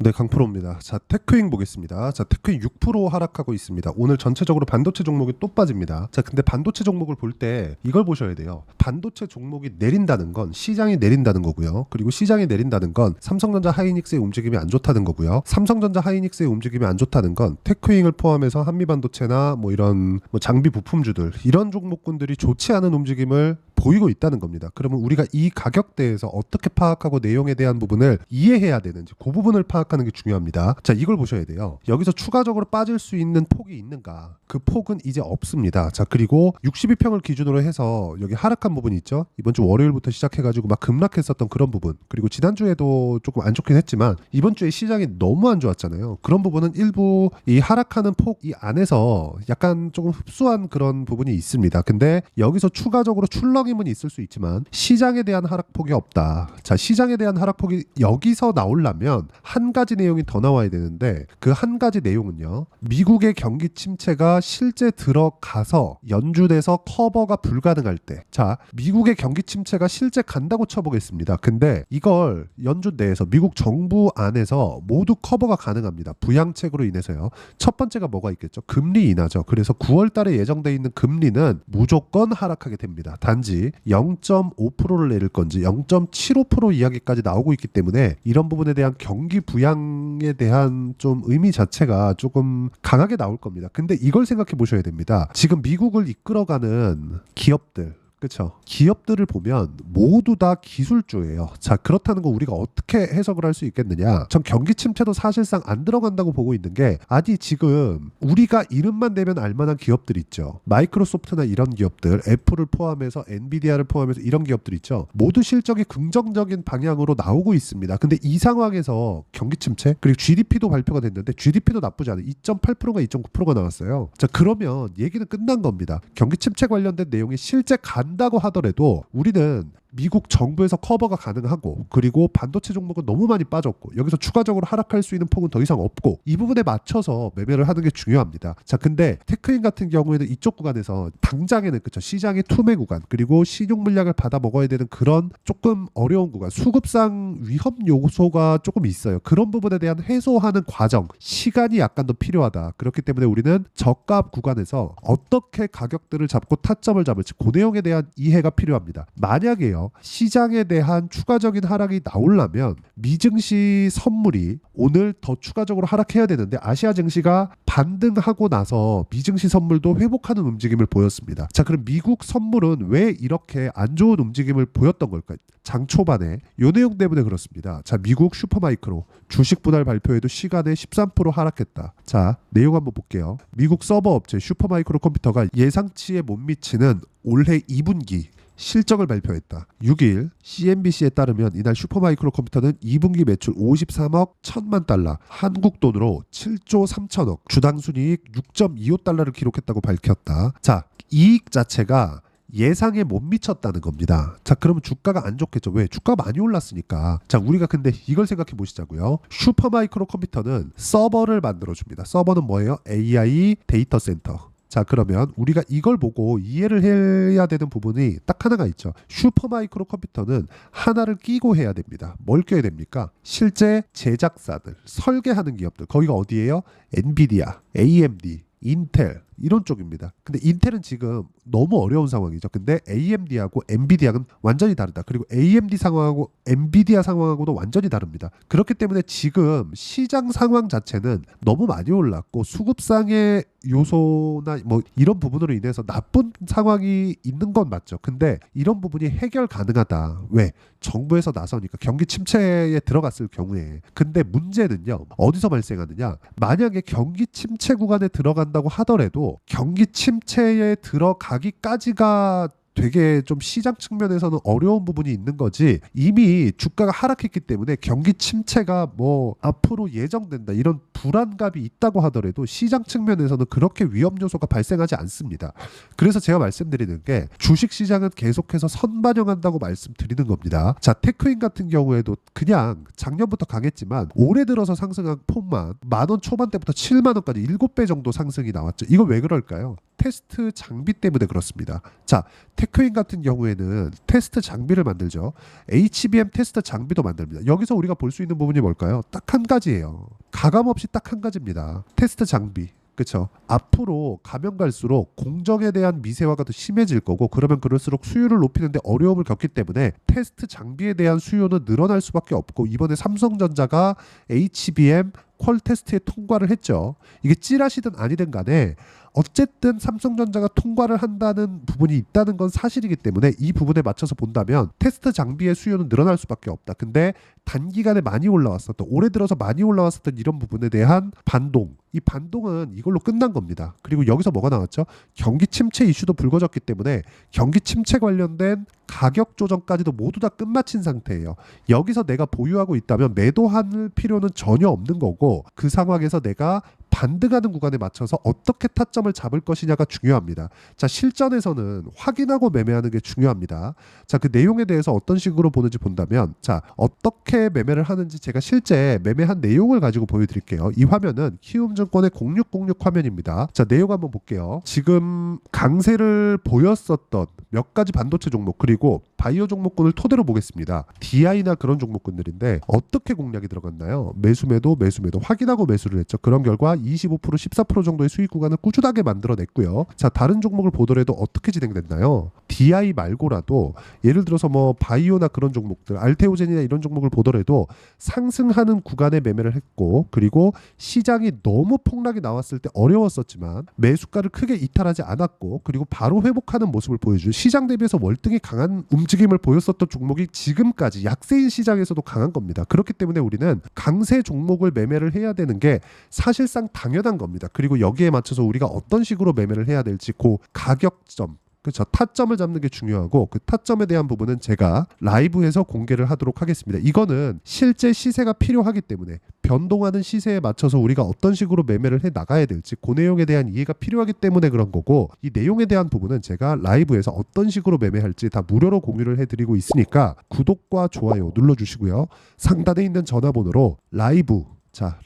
네, 강프로입니다. 자, 테크윙 보겠습니다. 자, 테크윙 6% 하락하고 있습니다. 오늘 전체적으로 반도체 종목이 또 빠집니다. 자, 근데 반도체 종목을 볼 때 이걸 보셔야 돼요. 반도체 종목이 내린다는 건 시장이 내린다는 거고요. 그리고 시장이 내린다는 건 삼성전자 하이닉스의 움직임이 안 좋다는 거고요. 삼성전자 하이닉스의 움직임이 안 좋다는 건 테크윙을 포함해서 한미반도체나 뭐 이런 장비 부품주들 이런 종목군들이 좋지 않은 움직임을 보이고 있다는 겁니다. 그러면 우리가 이 가격대에서 어떻게 파악하고 내용에 대한 부분을 이해해야 되는지 그 부분을 파악하는 게 중요합니다. 자, 이걸 보셔야 돼요. 여기서 추가적으로 빠질 수 있는 폭이 있는가? 그 폭은 이제 없습니다. 자, 그리고 62평을 기준으로 해서 여기 하락한 부분이 있죠. 이번 주 월요일부터 시작해가지고 막 급락했었던 그런 부분, 그리고 지난주에도 조금 안 좋긴 했지만 이번 주에 시장이 너무 안 좋았잖아요. 그런 부분은 일부 이 하락하는 폭 이 안에서 약간 조금 흡수한 그런 부분이 있습니다. 근데 여기서 추가적으로 출렁임은 있을 수 있지만 시장에 대한 하락폭이 없다. 자, 시장에 대한 하락폭이 여기서 나오려면 한 가지 내용이 더 나와야 되는데 그 한 가지 내용은요, 미국의 경기 침체가 실제 들어가서 연준에서 커버가 불가능할 때, 자, 미국의 경기 침체가 실제 간다고 쳐보겠습니다. 근데 이걸 연준 내에서 미국 정부 안에서 모두 커버가 가능합니다. 부양책으로 인해서요. 첫 번째가 뭐가 있겠죠? 금리 인하죠. 그래서 9월 달에 예정돼 있는 금리는 무조건 하락하게 됩니다. 단지 0.5%를 내릴 건지 0.75% 이야기까지 나오고 있기 때문에 이런 부분에 대한 경기 부양에 대한 좀 의미 자체가 조금 강하게 나올 겁니다. 근데 이걸 생각해 보셔야 됩니다. 지금 미국을 이끌어가는 기업들, 그렇죠. 기업들을 보면 모두 다 기술주예요. 자, 그렇다는 거 우리가 어떻게 해석을 할 수 있겠느냐? 전 경기 침체도 사실상 안 들어간다고 보고 있는 게, 아니 지금 우리가 이름만 대면 알만한 기업들 있죠. 마이크로소프트나 이런 기업들, 애플을 포함해서 엔비디아를 포함해서 이런 기업들 있죠. 모두 실적이 긍정적인 방향으로 나오고 있습니다. 근데 이 상황에서 경기 침체, 그리고 GDP도 발표가 됐는데 GDP도 나쁘지 않아요. 2.8%가 2.9%가 나왔어요. 자, 그러면 얘기는 끝난 겁니다. 경기 침체 관련된 내용이 실제 간다고 하더라도 우리는 미국 정부에서 커버가 가능하고, 그리고 반도체 종목은 너무 많이 빠졌고 여기서 추가적으로 하락할 수 있는 폭은 더 이상 없고, 이 부분에 맞춰서 매매를 하는 게 중요합니다. 자, 근데 테크인 같은 경우에는 이쪽 구간에서 당장에는, 그쵸, 시장의 투매 구간, 그리고 신용 물량을 받아 먹어야 되는 그런 조금 어려운 구간, 수급상 위험 요소가 조금 있어요. 그런 부분에 대한 해소하는 과정, 시간이 약간 더 필요하다. 그렇기 때문에 우리는 저가 구간에서 어떻게 가격들을 잡고 타점을 잡을지 그 내용에 대한 이해가 필요합니다. 만약에요, 시장에 대한 추가적인 하락이 나오려면 미증시 선물이 오늘 더 추가적으로 하락해야 되는데 아시아 증시가 반등하고 나서 미증시 선물도 회복하는 움직임을 보였습니다. 자, 그럼 미국 선물은 왜 이렇게 안 좋은 움직임을 보였던 걸까요? 장 초반에 이 내용 때문에 그렇습니다. 자, 미국 슈퍼마이크로 주식 분할 발표에도 시간에 13% 하락했다. 자, 내용 한번 볼게요. 미국 서버 업체 슈퍼마이크로 컴퓨터가 예상치에 못 미치는 올해 2분기 실적을 발표했다. 6일 CNBC에 따르면 이날 슈퍼마이크로 컴퓨터는 2분기 매출 53억 1천만 달러, 한국 돈으로 7조 3천억, 주당 순이익 6.25달러를 기록했다고 밝혔다. 자, 이익 자체가 예상에 못 미쳤다는 겁니다. 자, 그러면 주가가 안 좋겠죠. 왜? 주가가 많이 올랐으니까. 자, 우리가 근데 이걸 생각해 보시자고요. 슈퍼마이크로 컴퓨터는 서버를 만들어줍니다. 서버는 뭐예요? AI 데이터 센터. 자, 그러면 우리가 이걸 보고 이해를 해야 되는 부분이 딱 하나가 있죠. 슈퍼마이크로 컴퓨터는 하나를 끼고 해야 됩니다. 뭘 껴야 됩니까? 실제 제작사들, 설계하는 기업들, 거기가 어디예요? 엔비디아, AMD, 인텔, 이런 쪽입니다. 근데 인텔은 지금 너무 어려운 상황이죠. 근데 AMD하고 엔비디아는 완전히 다르다. 그리고 AMD 상황하고 엔비디아 상황하고도 완전히 다릅니다. 그렇기 때문에 지금 시장 상황 자체는 너무 많이 올랐고 수급상의 요소나 뭐 이런 부분으로 인해서 나쁜 상황이 있는 건 맞죠. 근데 이런 부분이 해결 가능하다. 왜? 정부에서 나서니까, 경기 침체에 들어갔을 경우에. 근데 문제는요, 어디서 발생하느냐? 만약에 경기 침체 구간에 들어간다고 하더라도 경기 침체에 들어가기까지가 되게 좀 시장 측면에서는 어려운 부분이 있는 거지, 이미 주가가 하락했기 때문에 경기 침체가 뭐 앞으로 예정된다 이런 불안감이 있다고 하더라도 시장 측면에서는 그렇게 위험 요소가 발생하지 않습니다. 그래서 제가 말씀드리는 게 주식시장은 계속해서 선반영한다고 말씀드리는 겁니다. 자, 테크인 같은 경우에도 그냥 작년부터 강했지만 올해 들어서 상승한 폭만 10,000원 초반대부터 70,000원까지 7배 정도 상승이 나왔죠. 이거 왜 그럴까요? 테스트 장비 때문에 그렇습니다. 자, 테크윈 같은 경우에는 테스트 장비를 만들죠. HBM 테스트 장비도 만듭니다. 여기서 우리가 볼 수 있는 부분이 뭘까요? 딱 한 가지예요. 가감없이 딱 한 가지입니다. 테스트 장비. 그쵸. 앞으로 가면 갈수록 공정에 대한 미세화가 더 심해질 거고, 그러면 그럴수록 수율을 높이는데 어려움을 겪기 때문에 테스트 장비에 대한 수요는 늘어날 수밖에 없고, 이번에 삼성전자가 HBM 퀄 테스트에 통과를 했죠. 이게 찌라시든 아니든 간에 어쨌든 삼성전자가 통과를 한다는 부분이 있다는 건 사실이기 때문에 이 부분에 맞춰서 본다면 테스트 장비의 수요는 늘어날 수밖에 없다. 근데 단기간에 많이 올라왔었던, 올해 들어서 많이 올라왔었던 이런 부분에 대한 반동, 이 반동은 이걸로 끝난 겁니다. 그리고 여기서 뭐가 나왔죠? 경기 침체 이슈도 불거졌기 때문에 경기 침체 관련된 가격 조정까지도 모두 다 끝마친 상태예요. 여기서 내가 보유하고 있다면 매도할 필요는 전혀 없는 거고, 그 상황에서 내가 반등하는 구간에 맞춰서 어떻게 타점을 잡을 것이냐가 중요합니다. 자, 실전에서는 확인하고 매매하는 게 중요합니다. 자, 그 내용에 대해서 어떤 식으로 보는지 본다면, 자, 어떻게 매매를 하는지 제가 실제 매매한 내용을 가지고 보여드릴게요. 이 화면은 키움증권의 0606 화면입니다. 자, 내용 한번 볼게요. 지금 강세를 보였었던 몇 가지 반도체 종목, 그리고 바이오 종목군을 토대로 보겠습니다. DI나 그런 종목군들인데 어떻게 공략이 들어갔나요? 매수매도 확인하고 매수를 했죠. 그런 결과 25% 14% 정도의 수익 구간을 꾸준하게 만들어냈고요. 자, 다른 종목을 보더라도 어떻게 진행됐나요? DI 말고라도 예를 들어서 뭐 바이오나 그런 종목들, 알테오젠이나 이런 종목을 보더라도 상승하는 구간에 매매를 했고, 그리고 시장이 너무 폭락이 나왔을 때 어려웠었지만 매수가를 크게 이탈하지 않았고, 그리고 바로 회복하는 모습을 보여준, 시장 대비해서 월등히 강한 움직임을 보였었던 종목이 지금까지 약세인 시장에서도 강한 겁니다. 그렇기 때문에 우리는 강세 종목을 매매를 해야 되는 게 사실상 당연한 겁니다. 그리고 여기에 맞춰서 우리가 어떤 식으로 매매를 해야 될지, 그 가격점, 그렇죠, 타점을 잡는 게 중요하고, 그 타점에 대한 부분은 제가 라이브에서 공개를 하도록 하겠습니다. 이거는 실제 시세가 필요하기 때문에, 변동하는 시세에 맞춰서 우리가 어떤 식으로 매매를 해 나가야 될지 그 내용에 대한 이해가 필요하기 때문에 그런 거고, 이 내용에 대한 부분은 제가 라이브에서 어떤 식으로 매매할지 다 무료로 공유를 해드리고 있으니까 구독과 좋아요 눌러주시고요. 상단에 있는 전화번호로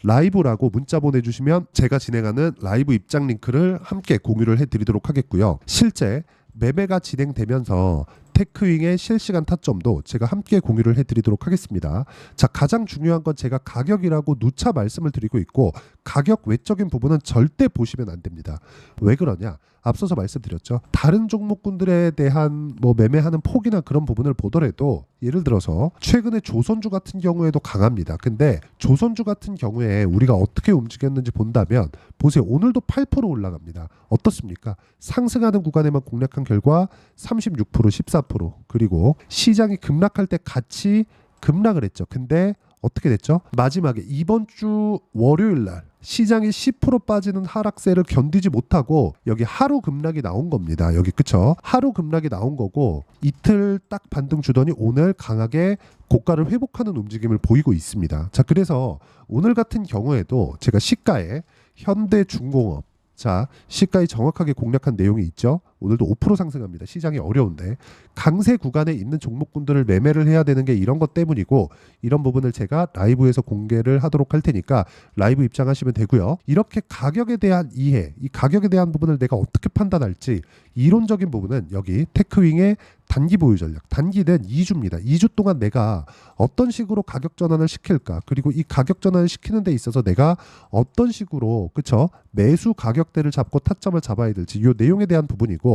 라이브라고 문자 보내주시면 제가 진행하는 라이브 입장 링크를 함께 공유를 해드리도록 하겠고요. 실제 매매가 진행되면서 테크윙의 실시간 타점도 제가 함께 공유를 해드리도록 하겠습니다. 자, 가장 중요한 건 제가 가격이라고 누차 말씀을 드리고 있고, 가격 외적인 부분은 절대 보시면 안 됩니다. 왜 그러냐? 앞서서 말씀드렸죠. 다른 종목군들에 대한 뭐 매매하는 폭이나 그런 부분을 보더라도, 예를 들어서 최근에 조선주 같은 경우에도 강합니다. 근데 조선주 같은 경우에 우리가 어떻게 움직였는지 본다면 보세요. 오늘도 8% 올라갑니다. 어떻습니까? 상승하는 구간에만 공략한 결과 36%, 14%, 그리고 시장이 급락할 때 같이 급락을 했죠. 근데 어떻게 됐죠? 마지막에 이번 주 월요일 날 시장이 10% 빠지는 하락세를 견디지 못하고 여기 하루 급락이 나온 겁니다. 여기 그쵸? 하루 급락이 나온 거고, 이틀 딱 반등 주더니 오늘 강하게 고가를 회복하는 움직임을 보이고 있습니다. 자, 그래서 오늘 같은 경우에도 제가 시가에 현대중공업, 자, 시가에 정확하게 공략한 내용이 있죠. 오늘도 5% 상승합니다. 시장이 어려운데 강세 구간에 있는 종목군들을 매매를 해야 되는 게 이런 것 때문이고, 이런 부분을 제가 라이브에서 공개를 하도록 할 테니까 라이브 입장하시면 되고요. 이렇게 가격에 대한 이해, 이 가격에 대한 부분을 내가 어떻게 판단할지, 이론적인 부분은 여기 테크윙의 단기 보유 전략, 단기는 2주입니다. 2주 동안 내가 어떤 식으로 가격 전환을 시킬까, 그리고 이 가격 전환을 시키는 데 있어서 내가 어떤 식으로, 그쵸, 매수 가격대를 잡고 타점을 잡아야 될지, 이 내용에 대한 부분이고,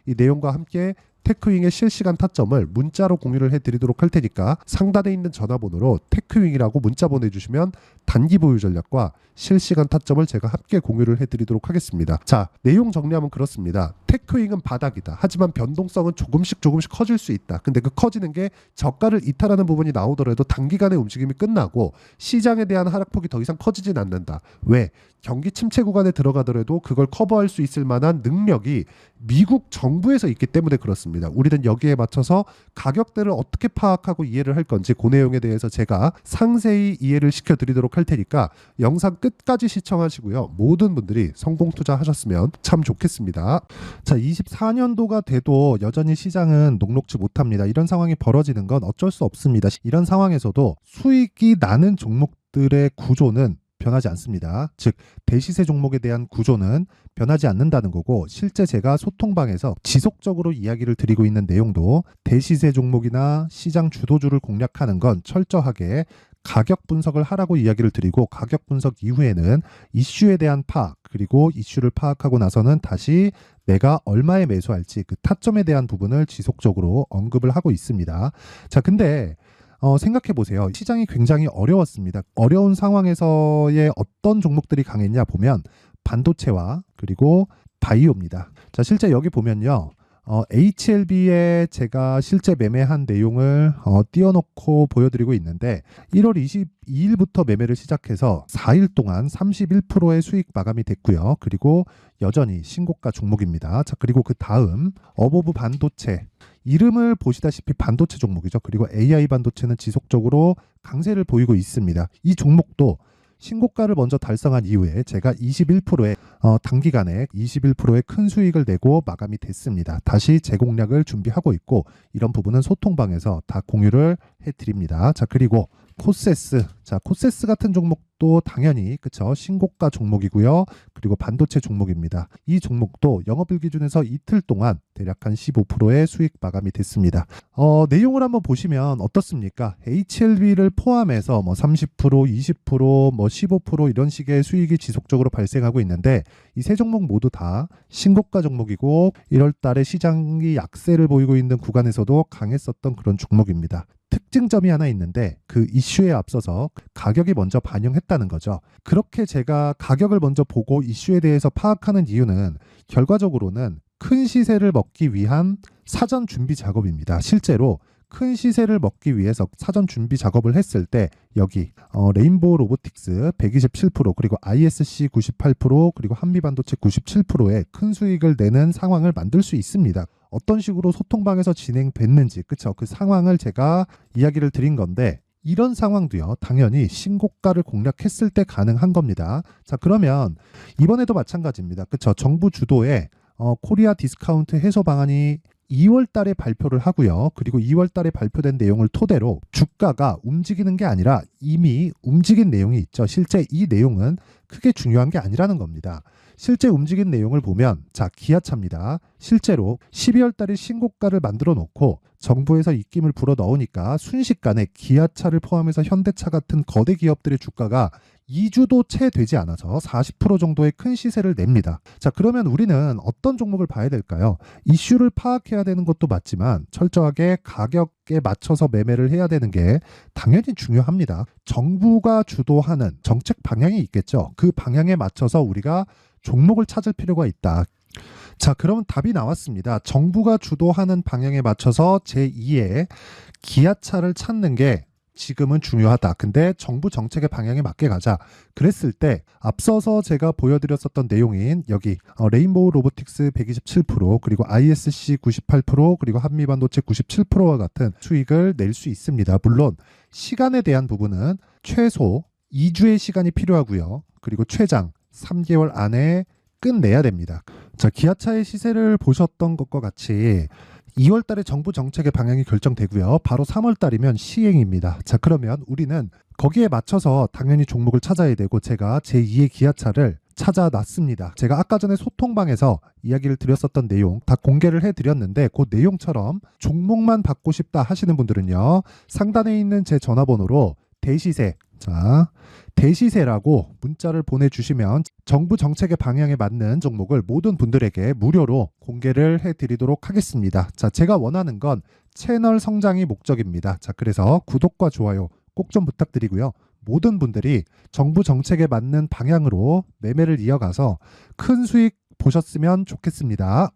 이 내용과 함께 테크윙의 실시간 타점을 문자로 공유를 해드리도록 할 테니까 상단에 있는 전화번호로 테크윙이라고 문자 보내주시면 단기 보유 전략과 실시간 타점을 제가 함께 공유를 해드리도록 하겠습니다. 자, 내용 정리하면 그렇습니다. 테크윙은 바닥이다. 하지만 변동성은 조금씩 커질 수 있다. 근데 그 커지는 게 저가를 이탈하는 부분이 나오더라도 단기간에 움직임이 끝나고 시장에 대한 하락폭이 더 이상 커지진 않는다. 왜? 경기 침체 구간에 들어가더라도 그걸 커버할 수 있을 만한 능력이 미국 정부에서 있기 때문에 그렇습니다. 우리는 여기에 맞춰서 가격대를 어떻게 파악하고 이해를 할 건지, 그 내용에 대해서 제가 상세히 이해를 시켜드리도록 할 테니까 영상 끝까지 시청하시고요. 모든 분들이 성공 투자하셨으면 참 좋겠습니다. 자, 24년도가 돼도 여전히 시장은 녹록지 못합니다. 이런 상황이 벌어지는 건 어쩔 수 없습니다. 이런 상황에서도 수익이 나는 종목들의 구조는 변하지 않습니다. 즉 대시세 종목에 대한 구조는 변하지 않는다는 거고, 실제 제가 소통방에서 지속적으로 이야기를 드리고 있는 내용도 대시세 종목이나 시장 주도주를 공략하는 건 철저하게 가격 분석을 하라고 이야기를 드리고, 가격 분석 이후에는 이슈에 대한 파악, 그리고 이슈를 파악하고 나서는 다시 내가 얼마에 매수할지 그 타점에 대한 부분을 지속적으로 언급을 하고 있습니다. 자, 근데 생각해 보세요. 시장이 굉장히 어려웠습니다. 어려운 상황에서의 어떤 종목들이 강했냐 보면 반도체와 그리고 바이오입니다. 자, 실제 여기 보면요. HLB에 제가 실제 매매한 내용을 띄워놓고 보여드리고 있는데, 1월 22일부터 매매를 시작해서 4일 동안 31%의 수익 마감이 됐고요. 그리고 여전히 신고가 종목입니다. 자, 그리고 그 다음 어보브 반도체, 이름을 보시다시피 반도체 종목이죠. 그리고 AI 반도체는 지속적으로 강세를 보이고 있습니다. 이 종목도 신고가를 먼저 달성한 이후에 제가 21%의 단기간에 21%의 큰 수익을 내고 마감이 됐습니다. 다시 재공략을 준비하고 있고, 이런 부분은 소통방에서 다 공유를 해드립니다. 자, 그리고 코세스. 자, 코세스 같은 종목도 당연히 그쵸, 신고가 종목이고요. 그리고 반도체 종목입니다. 이 종목도 영업일 기준에서 이틀 동안 대략 한 15%의 수익 마감이 됐습니다. 내용을 한번 보시면 어떻습니까? HLB를 포함해서 뭐 30%, 20%, 뭐 15% 이런 식의 수익이 지속적으로 발생하고 있는데, 이 세 종목 모두 다 신고가 종목이고 1월 달에 시장이 약세를 보이고 있는 구간에서도 강했었던 그런 종목입니다. 특징점이 하나 있는데, 그 이슈에 앞서서 가격이 먼저 반영했다는 거죠. 그렇게 제가 가격을 먼저 보고 이슈에 대해서 파악하는 이유는 결과적으로는 큰 시세를 먹기 위한 사전 준비 작업입니다. 실제로 큰 시세를 먹기 위해서 사전 준비 작업을 했을 때 여기 레인보우 로보틱스 127%, 그리고 ISC 98%, 그리고 한미반도체 97%의 큰 수익을 내는 상황을 만들 수 있습니다. 어떤 식으로 소통방에서 진행됐는지, 그쵸? 그 상황을 제가 이야기를 드린 건데, 이런 상황도요, 당연히 신고가를 공략했을 때 가능한 겁니다. 자, 그러면 이번에도 마찬가지입니다. 그쵸? 정부 주도의 코리아 디스카운트 해소 방안이 2월 달에 발표를 하고요. 그리고 2월 달에 발표된 내용을 토대로 주가가 움직이는 게 아니라 이미 움직인 내용이 있죠. 실제 이 내용은 크게 중요한 게 아니라는 겁니다. 실제 움직인 내용을 보면, 자, 기아차입니다. 실제로 12월 달에 신고가를 만들어 놓고 정부에서 입김을 불어 넣으니까 순식간에 기아차를 포함해서 현대차 같은 거대 기업들의 주가가 2주도 채 되지 않아서 40% 정도의 큰 시세를 냅니다. 자, 그러면 우리는 어떤 종목을 봐야 될까요? 이슈를 파악해야 되는 것도 맞지만 철저하게 가격에 맞춰서 매매를 해야 되는 게 당연히 중요합니다. 정부가 주도하는 정책 방향이 있겠죠. 그 방향에 맞춰서 우리가 종목을 찾을 필요가 있다. 자, 그러면 답이 나왔습니다. 정부가 주도하는 방향에 맞춰서 제2의 기아차를 찾는 게 지금은 중요하다. 근데 정부 정책의 방향에 맞게 가자. 그랬을 때 앞서서 제가 보여드렸었던 내용인 여기 레인보우 로보틱스 127%, 그리고 ISC 98%, 그리고 한미반도체 97%와 같은 수익을 낼 수 있습니다. 물론 시간에 대한 부분은 최소 2주의 시간이 필요하고요. 그리고 최장 3개월 안에 끝내야 됩니다. 자, 기아차의 시세를 보셨던 것과 같이 2월 달에 정부 정책의 방향이 결정되고요. 바로 3월 달이면 시행입니다. 자, 그러면 우리는 거기에 맞춰서 당연히 종목을 찾아야 되고, 제가 제2의 기아차를 찾아놨습니다. 제가 아까 전에 소통방에서 이야기를 드렸었던 내용 다 공개를 해드렸는데, 그 내용처럼 종목만 받고 싶다 하시는 분들은요, 상단에 있는 제 전화번호로 대시세, 자, 대시세라고 문자를 보내주시면 정부 정책의 방향에 맞는 종목을 모든 분들에게 무료로 공개를 해드리도록 하겠습니다. 자, 제가 원하는 건 채널 성장이 목적입니다. 자, 그래서 구독과 좋아요 꼭 좀 부탁드리고요. 모든 분들이 정부 정책에 맞는 방향으로 매매를 이어가서 큰 수익 보셨으면 좋겠습니다.